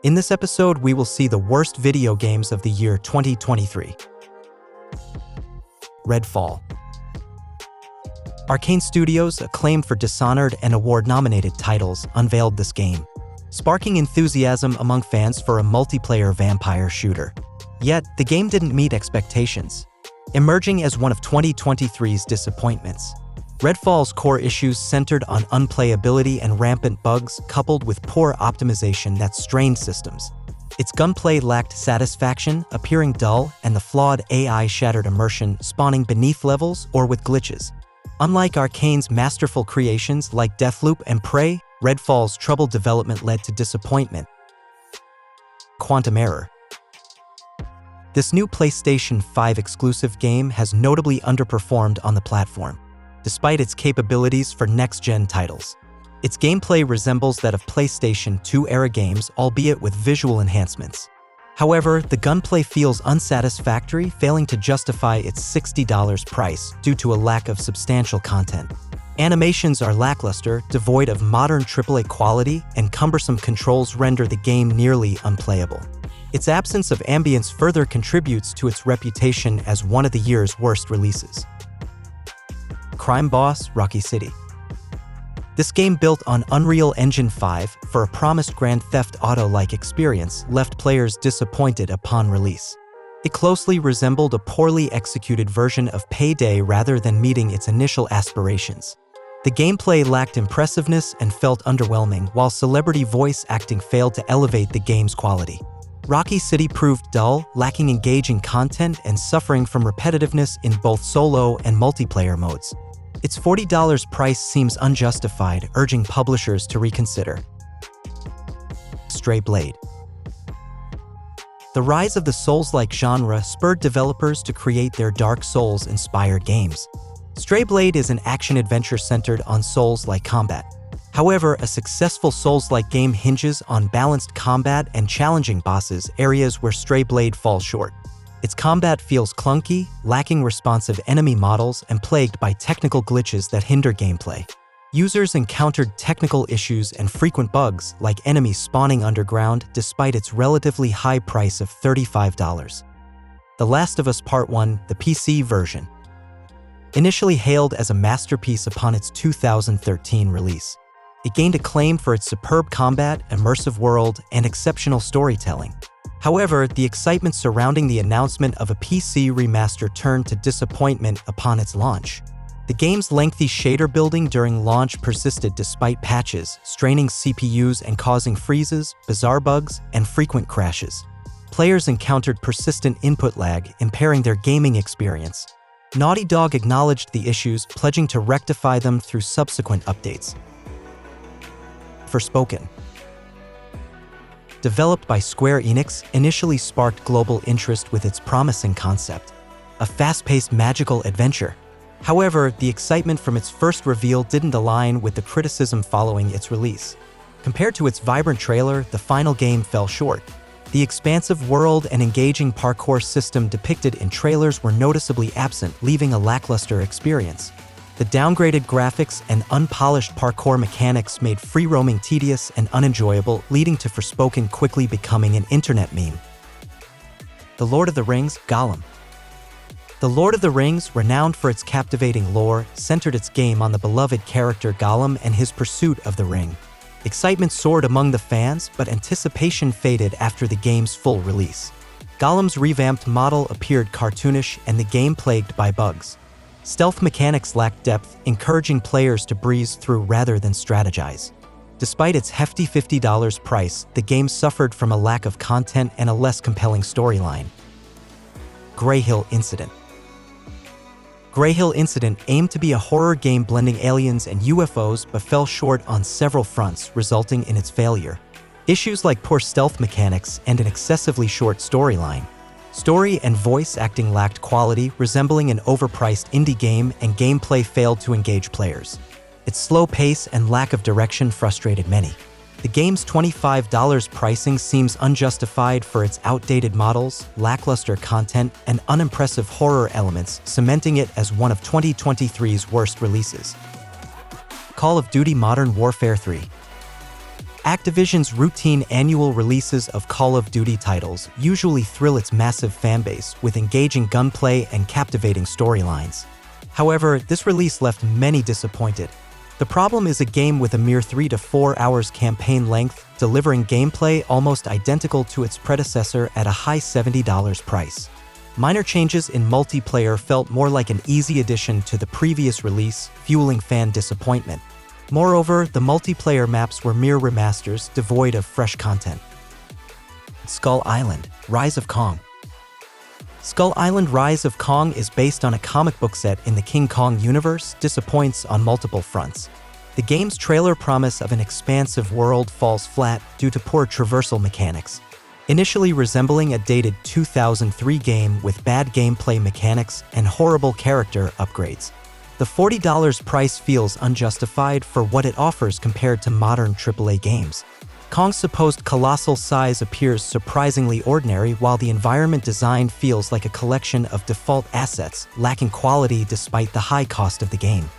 In this episode, we will see the worst video games of the year 2023. Redfall. Arcane Studios, acclaimed for Dishonored and award-nominated titles, unveiled this game, sparking enthusiasm among fans for a multiplayer vampire shooter. Yet, the game didn't meet expectations, emerging as one of 2023's disappointments. Redfall's core issues centered on unplayability and rampant bugs, coupled with poor optimization that strained systems. Its gunplay lacked satisfaction, appearing dull, and the flawed AI shattered immersion, spawning beneath levels or with glitches. Unlike Arcane's masterful creations like Deathloop and Prey, Redfall's troubled development led to disappointment. Quantum error. This new PlayStation 5 exclusive game has notably underperformed on the platform, despite its capabilities for next-gen titles. Its gameplay resembles that of PlayStation 2-era games, albeit with visual enhancements. However, the gunplay feels unsatisfactory, failing to justify its $60 price due to a lack of substantial content. Animations are lackluster, devoid of modern AAA quality, and cumbersome controls render the game nearly unplayable. Its absence of ambience further contributes to its reputation as one of the year's worst releases. Crime boss, Rockay City. This game, built on Unreal Engine 5 for a promised Grand Theft Auto-like experience, left players disappointed upon release. It closely resembled a poorly executed version of Payday rather than meeting its initial aspirations. The gameplay lacked impressiveness and felt underwhelming, while celebrity voice acting failed to elevate the game's quality. Rockay City proved dull, lacking engaging content and suffering from repetitiveness in both solo and multiplayer modes. Its $40 price seems unjustified, urging publishers to reconsider. Stray Blade. The rise of the Souls-like genre spurred developers to create their Dark Souls-inspired games. Stray Blade is an action-adventure centered on Souls-like combat. However, a successful Souls-like game hinges on balanced combat and challenging bosses, areas where Stray Blade falls short. Its combat feels clunky, lacking responsive enemy models, and plagued by technical glitches that hinder gameplay. Users encountered technical issues and frequent bugs, like enemies spawning underground, despite its relatively high price of $35. The Last of Us Part 1, the PC version. Initially hailed as a masterpiece upon its 2013 release, it gained acclaim for its superb combat, immersive world, and exceptional storytelling. However, the excitement surrounding the announcement of a PC remaster turned to disappointment upon its launch. The game's lengthy shader building during launch persisted despite patches, straining CPUs and causing freezes, bizarre bugs, and frequent crashes. Players encountered persistent input lag, impairing their gaming experience. Naughty Dog acknowledged the issues, pledging to rectify them through subsequent updates. Forspoken. Developed by Square Enix, initially sparked global interest with its promising concept, a fast-paced magical adventure. However, the excitement from its first reveal didn't align with the criticism following its release. Compared to its vibrant trailer, the final game fell short. The expansive world and engaging parkour system depicted in trailers were noticeably absent, leaving a lackluster experience. The downgraded graphics and unpolished parkour mechanics made free-roaming tedious and unenjoyable, leading to Forspoken quickly becoming an internet meme. The Lord of the Rings, Gollum. The Lord of the Rings, renowned for its captivating lore, centered its game on the beloved character Gollum and his pursuit of the ring. Excitement soared among the fans, but anticipation faded after the game's full release. Gollum's revamped model appeared cartoonish and the game plagued by bugs. Stealth mechanics lacked depth, encouraging players to breeze through rather than strategize. Despite its hefty $50 price, the game suffered from a lack of content and a less compelling storyline. Greyhill Incident. Greyhill Incident aimed to be a horror game blending aliens and UFOs but fell short on several fronts, resulting in its failure. Issues like poor stealth mechanics and an excessively short storyline. Story and voice acting lacked quality, resembling an overpriced indie game, and gameplay failed to engage players. Its slow pace and lack of direction frustrated many. The game's $25 pricing seems unjustified for its outdated models, lackluster content, and unimpressive horror elements, cementing it as one of 2023's worst releases. Call of Duty Modern Warfare 3. Activision's routine annual releases of Call of Duty titles usually thrill its massive fanbase with engaging gunplay and captivating storylines. However, this release left many disappointed. The problem is a game with a mere 3 to 4 hours campaign length, delivering gameplay almost identical to its predecessor at a high $70 price. Minor changes in multiplayer felt more like an easy addition to the previous release, fueling fan disappointment. Moreover, the multiplayer maps were mere remasters devoid of fresh content. Skull Island: Rise of Kong. Skull Island: Rise of Kong is based on a comic book set in the King Kong universe, disappoints on multiple fronts. The game's trailer promise of an expansive world falls flat due to poor traversal mechanics. Initially resembling a dated 2003 game with bad gameplay mechanics and horrible character upgrades. The $40 price feels unjustified for what it offers compared to modern AAA games. Kong's supposed colossal size appears surprisingly ordinary, while the environment design feels like a collection of default assets, lacking quality despite the high cost of the game.